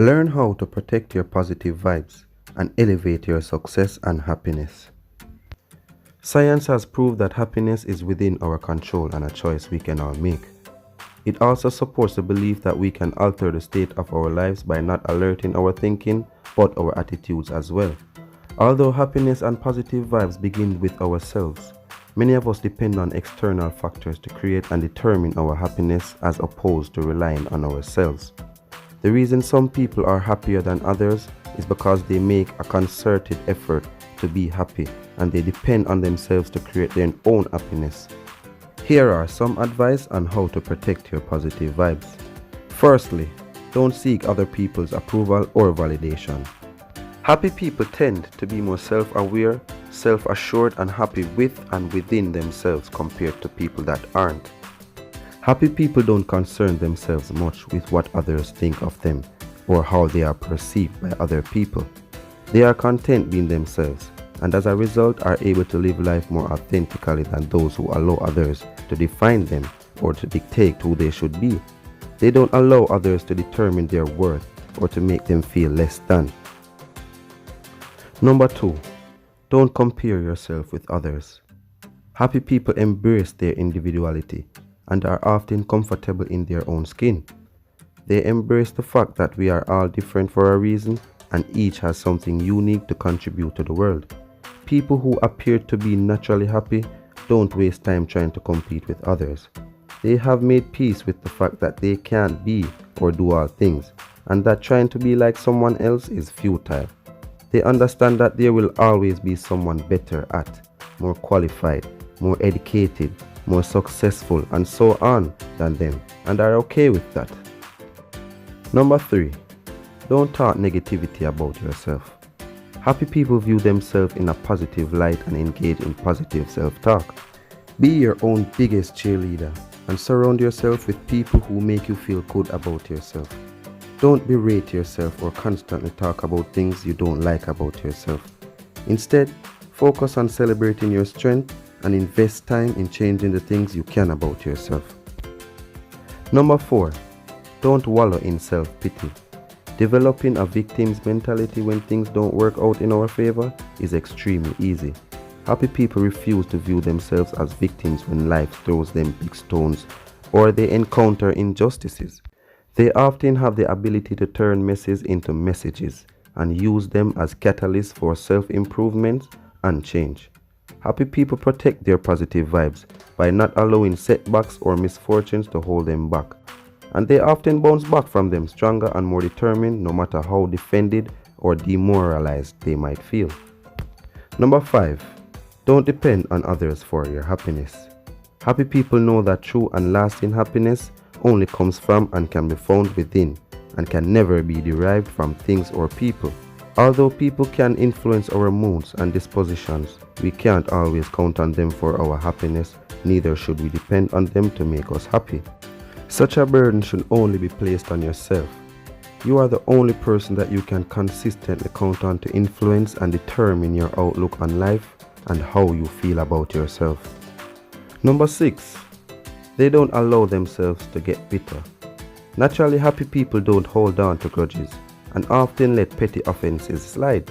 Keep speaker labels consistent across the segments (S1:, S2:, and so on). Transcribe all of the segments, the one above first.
S1: Learn how to protect your positive vibes and elevate your success and happiness. Science has proved that happiness is within our control and a choice we can all make. It also supports the belief that we can alter the state of our lives by not alerting our thinking but our attitudes as well. Although happiness and positive vibes begin with ourselves, many of us depend on external factors to create and determine our happiness as opposed to relying on ourselves. The reason some people are happier than others is because they make a concerted effort to be happy and they depend on themselves to create their own happiness. Here are some advice on how to protect your positive vibes. Firstly, don't seek other people's approval or validation. Happy people tend to be more self-aware, self-assured and happy with and within themselves compared to people that aren't. Happy people don't concern themselves much with what others think of them or how they are perceived by other people. They are content being themselves and as a result are able to live life more authentically than those who allow others to define them or to dictate who they should be. They don't allow others to determine their worth or to make them feel less than. Number 2, don't compare yourself with others. Happy people embrace their individuality and are often comfortable in their own skin. They embrace the fact that we are all different for a reason and each has something unique to contribute to the world. People who appear to be naturally happy don't waste time trying to compete with others. They have made peace with the fact that they can't be or do all things and that trying to be like someone else is futile. They understand that there will always be someone better at, more qualified, more educated, more successful and so on than them and are okay with that. Number 3, don't talk negativity about yourself. Happy people view themselves in a positive light and engage in positive self-talk. Be your own biggest cheerleader and surround yourself with people who make you feel good about yourself. Don't berate yourself or constantly talk about things you don't like about yourself. Instead, focus on celebrating your strength and invest time in changing the things you can about yourself. Number 4, don't wallow in self-pity. Developing a victim's mentality when things don't work out in our favor is extremely easy. Happy people refuse to view themselves as victims when life throws them big stones or they encounter injustices. They often have the ability to turn messes into messages and use them as catalysts for self-improvement and change. Happy people protect their positive vibes by not allowing setbacks or misfortunes to hold them back. And they often bounce back from them stronger and more determined no matter how defended or demoralized they might feel. Number 5, don't depend on others for your happiness. Happy people know that true and lasting happiness only comes from and can be found within and can never be derived from things or people. Although people can influence our moods and dispositions, we can't always count on them for our happiness, neither should we depend on them to make us happy. Such a burden should only be placed on yourself. You are the only person that you can consistently count on to influence and determine your outlook on life and how you feel about yourself. Number 6, they don't allow themselves to get bitter. Naturally happy people don't hold on to grudges and often let petty offenses slide.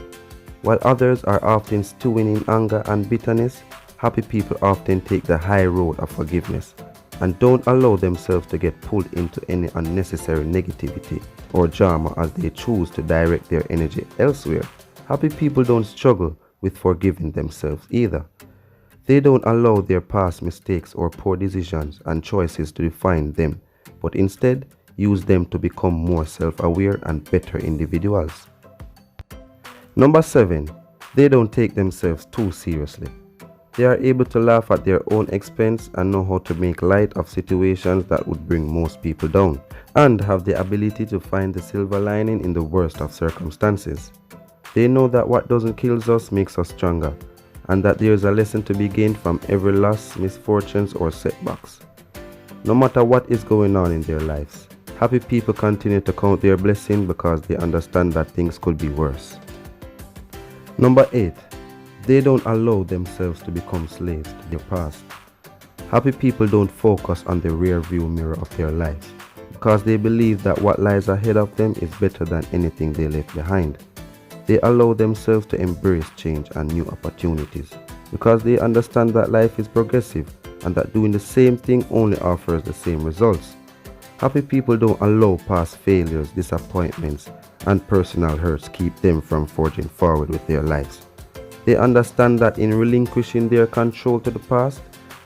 S1: While others are often stewing in anger and bitterness, happy people often take the high road of forgiveness and don't allow themselves to get pulled into any unnecessary negativity or drama as they choose to direct their energy elsewhere. Happy people don't struggle with forgiving themselves either. They don't allow their past mistakes or poor decisions and choices to define them, but instead use them to become more self-aware and better individuals. Number 7, they don't take themselves too seriously. They are able to laugh at their own expense and know how to make light of situations that would bring most people down, and have the ability to find the silver lining in the worst of circumstances. They know that what doesn't kill us makes us stronger, and that there is a lesson to be gained from every loss, misfortunes or setbacks. No matter what is going on in their lives, happy people continue to count their blessing because they understand that things could be worse. Number 8, they don't allow themselves to become slaves to their past. Happy people don't focus on the rear view mirror of their lives, because they believe that what lies ahead of them is better than anything they left behind. They allow themselves to embrace change and new opportunities because they understand that life is progressive and that doing the same thing only offers the same results. Happy people don't allow past failures, disappointments, and personal hurts keep them from forging forward with their lives. They understand that in relinquishing their control to the past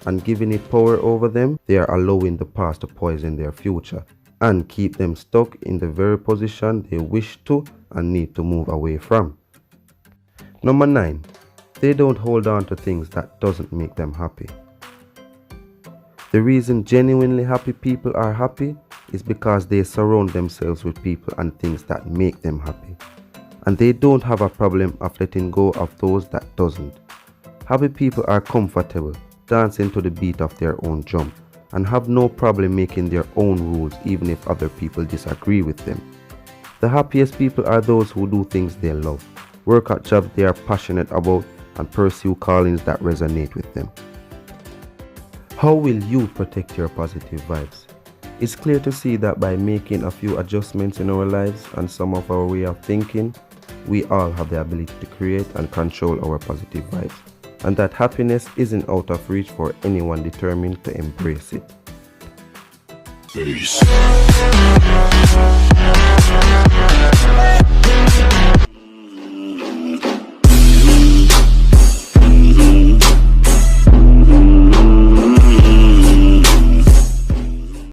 S1: and giving it power over them, they are allowing the past to poison their future and keep them stuck in the very position they wish to and need to move away from. Number 9. They don't hold on to things that doesn't make them happy. The reason genuinely happy people are happy is because they surround themselves with people and things that make them happy. And they don't have a problem of letting go of those that doesn't. Happy people are comfortable dancing to the beat of their own drum and have no problem making their own rules even if other people disagree with them. The happiest people are those who do things they love, work at jobs they are passionate about, and pursue callings that resonate with them. How will you protect your positive vibes? It's clear to see that by making a few adjustments in our lives and some of our way of thinking, we all have the ability to create and control our positive vibes, and that happiness isn't out of reach for anyone determined to embrace it. Peace.